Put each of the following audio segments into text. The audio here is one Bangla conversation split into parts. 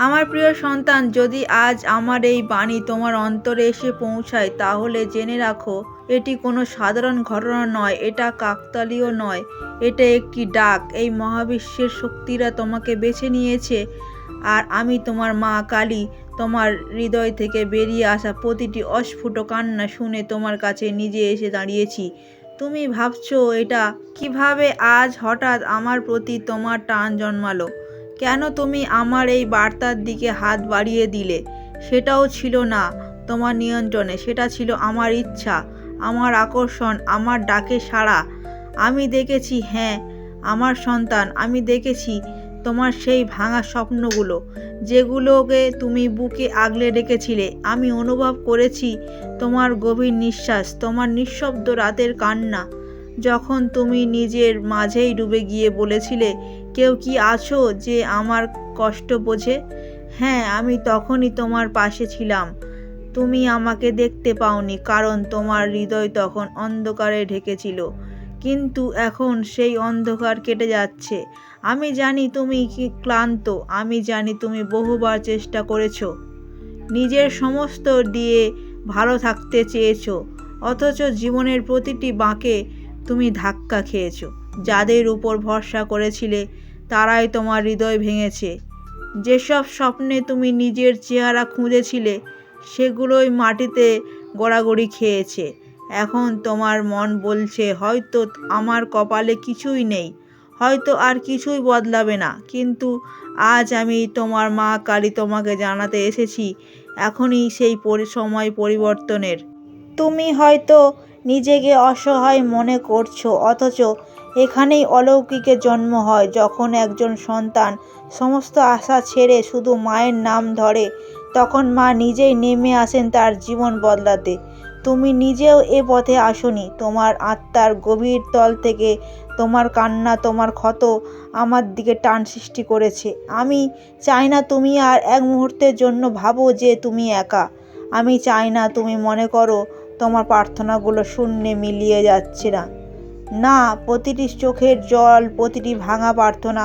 আমার প্রিয় সন্তান, যদি আজ আমার এই বাণী তোমার অন্তরে এসে পৌঁছায় তাহলে জেনে রাখো, এটি কোনো সাধারণ ঘটনা নয়, এটা কাকতালীয় নয়, এটা একটি ডাক। এই মহাবিশ্বের শক্তিরা তোমাকে বেছে নিয়েছে, আর আমি তোমার মা কালী তোমার হৃদয় থেকে বেরিয়ে আসা প্রতিটি অস্ফুট কান্না শুনে তোমার কাছে নিজে এসে দাঁড়িয়েছি। তুমি ভাবছো এটা কিভাবে আজ হঠাৎ আমার প্রতি তোমার টান জন্মালো? কেন তুমি আমার এই বার্তার দিকে হাত বাড়িয়ে দিলে? সেটাও ছিল না তোমার নিয়ন্ত্রণে, সেটা ছিল আমার ইচ্ছা, আমার আকর্ষণ, আমার ডাকে সাড়া। আমি দেখেছি, হ্যাঁ আমার সন্তান, আমি দেখেছি তোমার সেই ভাঙা স্বপ্নগুলো, যেগুলোকে তুমি বুকে আগলে রেখেছিলে। আমি অনুভব করেছি তোমার গভীর নিঃশ্বাস, তোমার নিঃশব্দ রাতের কান্না, যখন তুমি নিজের মাঝেই ডুবে গিয়ে বলেছিলে, কেউ কি আছো যে আমার কষ্ট বোঝে? হ্যাঁ, আমি তখনই তোমার পাশে ছিলাম। তুমি আমাকে দেখতে পাওনি, কারণ তোমার হৃদয় তখন অন্ধকারে ঢেকেছিল। কিন্তু এখন সেই অন্ধকার কেটে যাচ্ছে। আমি জানি তুমি কি ক্লান্ত, আমি জানি তুমি বহুবার চেষ্টা করেছো, নিজের সমস্ত দিয়ে ভালো থাকতে চেয়েছো, অথচ জীবনের প্রতিটি বাঁকে তুমি ধাক্কা খেয়েছো। যাদের উপর ভরসা করেছিলে তারাই তোমার হৃদয় ভেঙেছে। যেসব স্বপ্নে তুমি নিজের চেহারা খুঁজেছিলে সেগুলোই মাটিতে গড়াগড়ি খেয়েছে। এখন তোমার মন বলছে, হয়তো আমার কপালে কিছুই নেই, হয়তো আর কিছুই বদলাবে না। কিন্তু আজ আমি তোমার মা কালী তোমাকে জানাতে এসেছি, এখনই সেই সময় পরিবর্তনের। তুমি হয়তো নিজেকে অসহায় মনে করছো, অথচ এখানেই অলৌকিকের জন্ম হয়। যখন একজন সন্তান সমস্ত আশা ছেড়ে শুধু মায়ের নাম ধরে, তখন মা নিজেই নেমে আসেন তার জীবন বদলাতে। তুমি নিজেও এ পথে আসোনি, তোমার আত্মার গভীর তল থেকে তোমার কান্না, তোমার ক্ষত আমার দিকে টান সৃষ্টি করেছে। আমি চাই না তুমি আর এক মুহূর্তের জন্য ভাবো যে তুমি একা। আমি চাই না তুমি মনে করো তোমার প্রার্থনাগুলো শূন্যে মিলিয়ে যাচ্ছে না। না, প্রতিটি চোখের জল, প্রতিটি ভাঙা প্রার্থনা,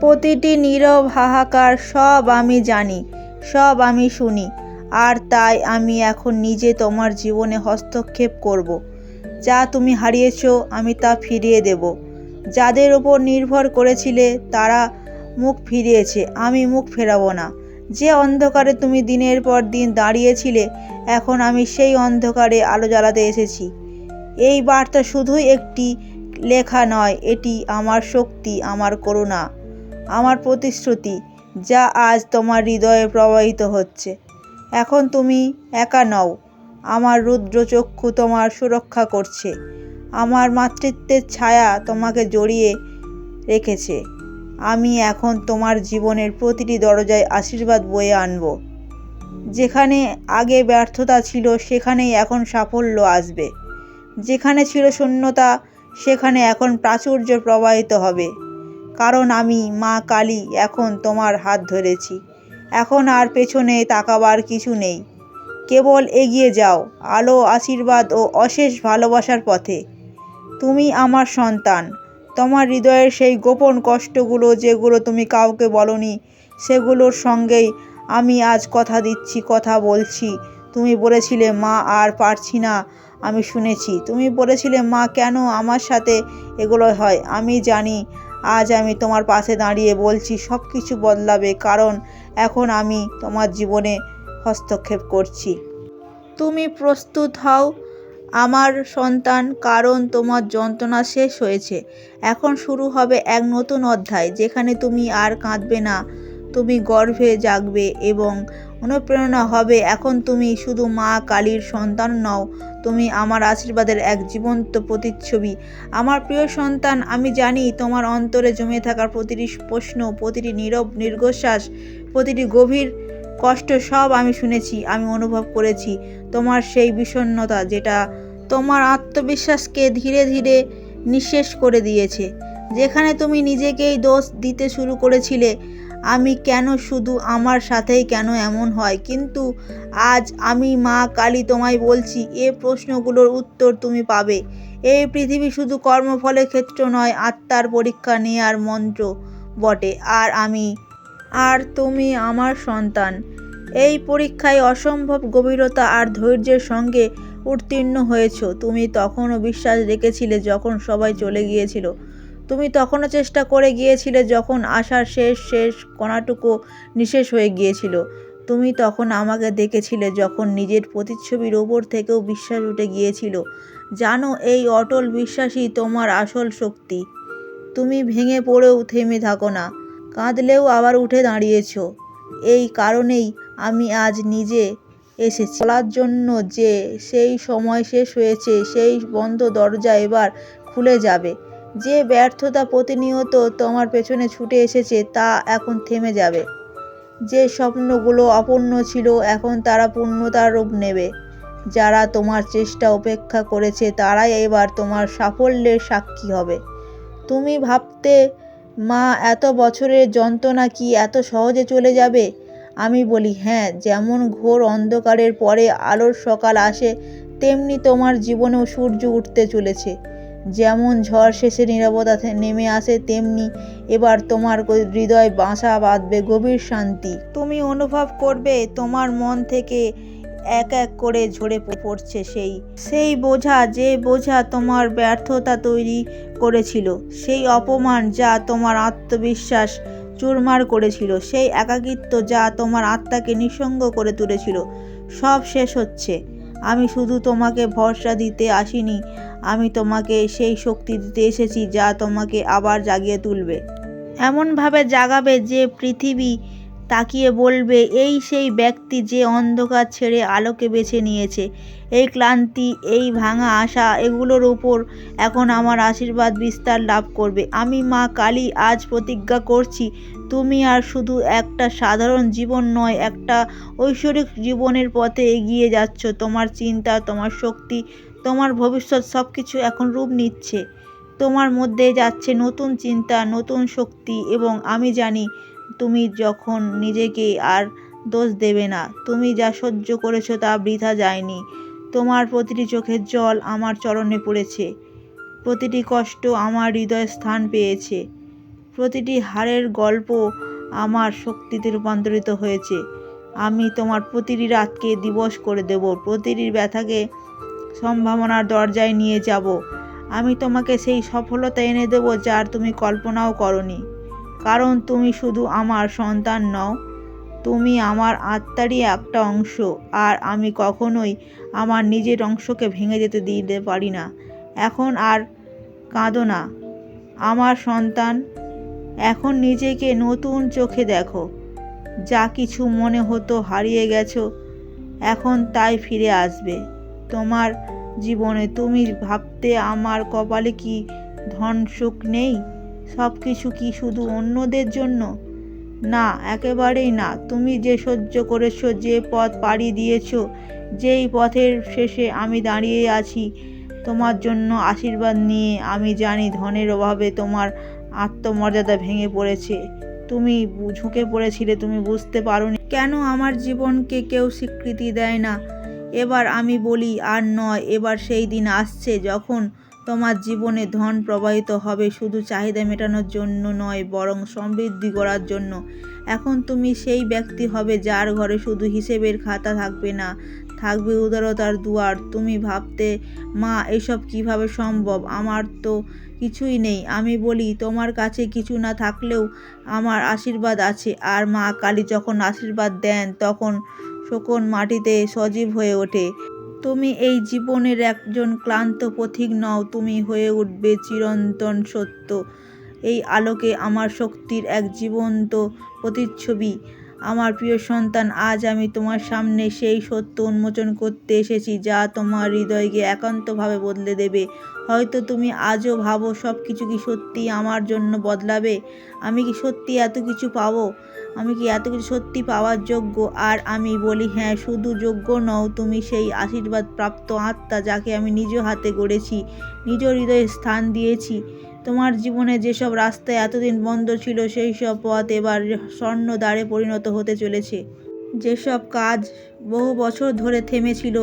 প্রতিটি নীরব হাহাকার, সব আমি জানি, সব আমি শুনি। আর তাই আমি এখন নিজে তোমার জীবনে হস্তক্ষেপ করব। যা তুমি হারিয়েছো আমি তা ফিরিয়ে দেব। যাদের ওপর নির্ভর করেছিলে তারা মুখ ফিরিয়েছে, আমি মুখ ফেরাবো না। যে অন্ধকারে তুমি দিনের পর দিন দাঁড়িয়েছিলে, এখন আমি সেই অন্ধকারে আলো জ্বালাতে এসেছি। এই বার্তা শুধুই একটি লেখা নয়, এটি আমার শক্তি, আমার করুণা, আমার প্রতিশ্রুতি, যা আজ তোমার হৃদয়ে প্রবাহিত হচ্ছে। এখন তুমি একা নও, আমার রুদ্রচক্ষু তোমার সুরক্ষা করছে, আমার মাতৃত্বের ছায়া তোমাকে জড়িয়ে রেখেছে। আমি এখন তোমার জীবনের প্রতিটি দরজায় আশীর্বাদ বয়ে আনব। যেখানে আগে ব্যর্থতা ছিল সেখানেই এখন সাফল্য আসবে। যেখানে ছিল শূন্যতা সেখানে এখন প্রাচুর্য প্রবাহিত হবে। কারণ আমি মা কালী এখন তোমার হাত ধরেছি। এখন আর পেছনে তাকাবার কিছু নেই, কেবল এগিয়ে যাও আলো, আশীর্বাদ ও অশেষ ভালোবাসার পথে। তুমি আমার সন্তান, তোমার হৃদয়ের সেই গোপন কষ্টগুলো যেগুলো তুমি কাউকে বলনি, সেগুলোর সঙ্গেই আমি আজ কথা দিচ্ছি, কথা বলছি। তুমি বলেছিলে, মা আর পারছি না, আমি শুনেছি। তুমি বলেছিলে, মা কেন আমার সাথে এগুলো হয়? আমি জানি আজ আমি তোমার পাশে দাঁড়িয়ে বলছি সব কিছু বদলাবে, কারণ এখন আমি তোমার জীবনে হস্তক্ষেপ করছি। তুমি প্রস্তুত হও আমার সন্তান, কারণ তোমার যন্ত্রণা শেষ হয়েছে। এখন শুরু হবে এক নতুন অধ্যায়, যেখানে তুমি আর কাঁদবে না, তুমি গর্বে জাগবে এবং অনুপ্রেরণা হবে। এখন তুমি শুধু মা কালীর সন্তান নও, তুমি আমার আশীর্বাদের এক জীবন্ত প্রতিচ্ছবি। আমার প্রিয় সন্তান, আমি জানি তোমার অন্তরে জমে থাকা প্রতিটি প্রশ্ন, প্রতিটি নীরব নির্গশ্বাস, প্রতিটি গভীর কষ্ট, সব আমি শুনেছি, আমি অনুভব করেছি। তোমার সেই বিষণ্ণতা যেটা তোমার আত্মবিশ্বাসকে ধীরে ধীরে নিঃশেষ করে দিয়েছে। যেখানে তুমি নিজেকেই দোষ দিতে শুরু করেছিলে, আমি কেন, শুধু আমার সাথেই কেন এমন হয়? কিন্তু আজ আমি মা কালী তোমায় বলছি, এ প্রশ্নগুলোর উত্তর তুমি পাবে। এই পৃথিবী শুধু কর্মফলের ক্ষেত্র নয়, আত্মার পরীক্ষা নেওয়ার মন্ত্র বটে। আর আমি আর তুমি আমার সন্তান। এই পরীক্ষায় অসম্ভব গভীরতা আর ধৈর্যের সঙ্গে উত্তীর্ণ হয়েছ। তুমি তখনও বিশ্বাস রেখেছিলে যখন সবাই চলে গিয়েছিল। তুমি তখনও চেষ্টা করে গিয়েছিলে যখন আশার শেষ কণাটুকু নিঃশেষ হয়ে গিয়েছিল। তুমি তখন আমাকে দেখেছিলে যখন নিজের প্রতিচ্ছবির ওপর থেকেও বিশ্বাস উঠে গিয়েছিল। জানো, এই অটল বিশ্বাসই তোমার আসল শক্তি। তুমি ভেঙে পড়েও থেমে থাকো না, কাঁদলেও আবার উঠে দাঁড়িয়েছ। এই কারণেই আমি আজ নিজে এসেছি বলার জন্য যে সেই সময় শেষ হয়েছে, সেই বন্ধ দরজা এবার খুলে যাবে। যে ব্যর্থতা প্রতিনিয়ত তোমার পেছনে ছুটে এসেছে তা এখন থেমে যাবে। যে স্বপ্নগুলো অপূর্ণ ছিল এখন তারা পূর্ণতার রূপ নেবে। যারা তোমার চেষ্টা উপেক্ষা করেছে তারাই এবার তোমার সাফল্যের সাক্ষী হবে। তুমি ভাবতে, মা, এত বছরের যন্ত্রণা কি এত সহজে চলে যাবে? আমি বলি, হ্যাঁ, যেমন ঘোর অন্ধকারের পরে আলোর সকাল আসে তেমনি তোমার জীবনেও সূর্য উঠতে চলেছে। যেমন ঝড় শেষে নীরবতা নেমে আসে তেমনি এবার তোমার হৃদয় বাসা বাঁধবে গভীর শান্তি। তুমি অনুভব করবে তোমার মন থেকে এক এক করে ঝরে পড়ছে সেই বোঝা, যে বোঝা তোমার ব্যর্থতা তৈরি করেছিল, সেই অপমান যা তোমার আত্মবিশ্বাস চুরমার করেছিল, সেই একাকিত্ব যা তোমার আত্মাকে নিঃসঙ্গ করে তুলেছিল, সব শেষ হচ্ছে। আমি শুধু তোমাকে ভরসা দিতে আসিনি, আমি তোমাকে সেই শক্তি দিতে এসেছি যা তোমাকে আবার জাগিয়ে তুলবে। এমনভাবে জাগাবে যে পৃথিবী তাকিয়ে বলবে, এই সেই ব্যক্তি যে অন্ধকার ছেড়ে আলোকে বেছে নিয়েছে। এই ক্লান্তি, এই ভাঙা আশা, এগুলোর উপর এখন আমার আশীর্বাদ বিস্তার লাভ করবে। আমি মা কালী আজ প্রতিজ্ঞা করছি, তুমি আর শুধু একটা সাধারণ জীবন নয়, একটা ঐশ্বরিক জীবনের পথে এগিয়ে যাচ্ছ। তোমার চিন্তা, তোমার শক্তি, তোমার ভবিষ্যৎ সব কিছু এখন রূপ নিচ্ছে। তোমার মধ্যে যাচ্ছে নতুন চিন্তা, নতুন শক্তি, এবং আমি জানি তুমি যখন নিজেকে আর দোষ দেবে না। তুমি যা সহ্য করেছো তা বৃথা যায়নি। তোমার প্রতিটি চোখের জল আমার চরণে পড়েছে, প্রতিটি কষ্ট আমার হৃদয়ে স্থান পেয়েছে, প্রতিটি হারের গল্প আমার শক্তিতে রূপান্তরিত হয়েছে। আমি তোমার প্রতিটি রাতকে দিবস করে দেব, প্রতিটি ব্যথাকে সম্ভাবনার দরজায় নিয়ে যাব। আমি তোমাকে সেই সফলতা এনে দেব যার তুমি কল্পনাও করনি। কারণ তুমি শুধু আমার সন্তান নও, তুমি আমার আত্মারই একটা অংশ, আর আমি কখনোই আমার নিজের অংশকে ভেঙে যেতে দিতে পারি না। এখন আর কাঁদো না আমার সন্তান, এখন নিজেকে নতুন চোখে দেখো। যা কিছু মনে হতো হারিয়ে গেছো, এখন তাই ফিরে আসবে তোমার জীবনে। তুমি ভাবতে আমার কপালে কি ধন সুখ নেই? সব কিছু কি শুধু অন্যদের জন্য? না, একেবারেই না। তুমি যে সহ্য করেছো, যে পথ পাড়ি দিয়েছো, যেই পথের শেষে আমি দাঁড়িয়ে আছি তোমার জন্য আশীর্বাদ নিয়ে। আমি জানি ধনের অভাবে তোমার আত্মমর্যাদা ভেঙে পড়েছে, তুমি ঝুঁকে পড়েছিলে, তুমি বুঝতে পারোনি কেন আমার জীবনকে কেউ স্বীকৃতি দেয় না। এবার আমি বলি, আর নয়, এবার সেই দিন আসছে যখন তোমার জীবনে ধন প্রবাহিত হবে শুধু চাহিদা মেটানোর জন্য নয়, বরং সমৃদ্ধি করার জন্য। এখন তুমি সেই ব্যক্তি হবে যার ঘরে শুধু হিসেবের খাতা থাকবে না, থাকবে উদারতার দুয়ার। তুমি ভাবতে, মা, এসব কিভাবে সম্ভব? আমার তো কিছুই নেই। আমি বলি, তোমার কাছে কিছু না থাকলেও আমার আশীর্বাদ আছে। আর মা কালী যখন আশীর্বাদ দেন তখন শোকন মাটিতে সজীব হয়ে ওঠে। তুমি এই জীবনের একজন ক্লান্ত পথিক নও, তুমি হয়ে উঠবে চিরন্তন সত্য। এই আলোকে আমার শক্তির এক জীবন্ত প্রতিচ্ছবি। আমার প্রিয় সন্তান, আজ আমি তোমার সামনে সেই সত্য উন্মোচন করতে এসেছি যা তোমার হৃদয়কে একান্তভাবে বদলে দেবে। হয়তো তুমি আজও ভাবো সব কিছু কি সত্যি আমার জন্য বদলাবে? আমি কি সত্যি এত কিছু পাবো? আমি কি এত কিছু সত্যি পাওয়ার যোগ্য? আর আমি বলি, হ্যাঁ, শুধু যোগ্য নও, তুমি সেই আশীর্বাদ প্রাপ্ত আত্মা যাকে আমি নিজ হাতে গড়েছি, নিজ হৃদয়ে স্থান দিয়েছি। তোমার জীবনে যেসব রাস্তায় এতদিন বন্ধ ছিল সেই সব পথ এবার স্বর্ণদ্বারে পরিণত হতে চলেছে। যেসব কাজ বহু বছর ধরে থেমেছিল,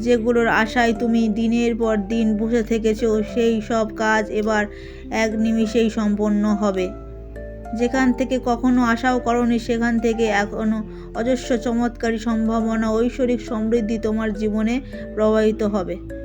যেগুলোর আশায় তুমি দিনের পর দিন বসে থেকেছো, সেই সব কাজ এবার এক নিমিষেই সম্পন্ন হবে। যেখান থেকে কখনো আশাও করনি সেখান থেকে এখনো অজস্র চমৎকারী সম্ভাবনা, ঐশ্বরিক সমৃদ্ধি তোমার জীবনে প্রবাহিত হবে।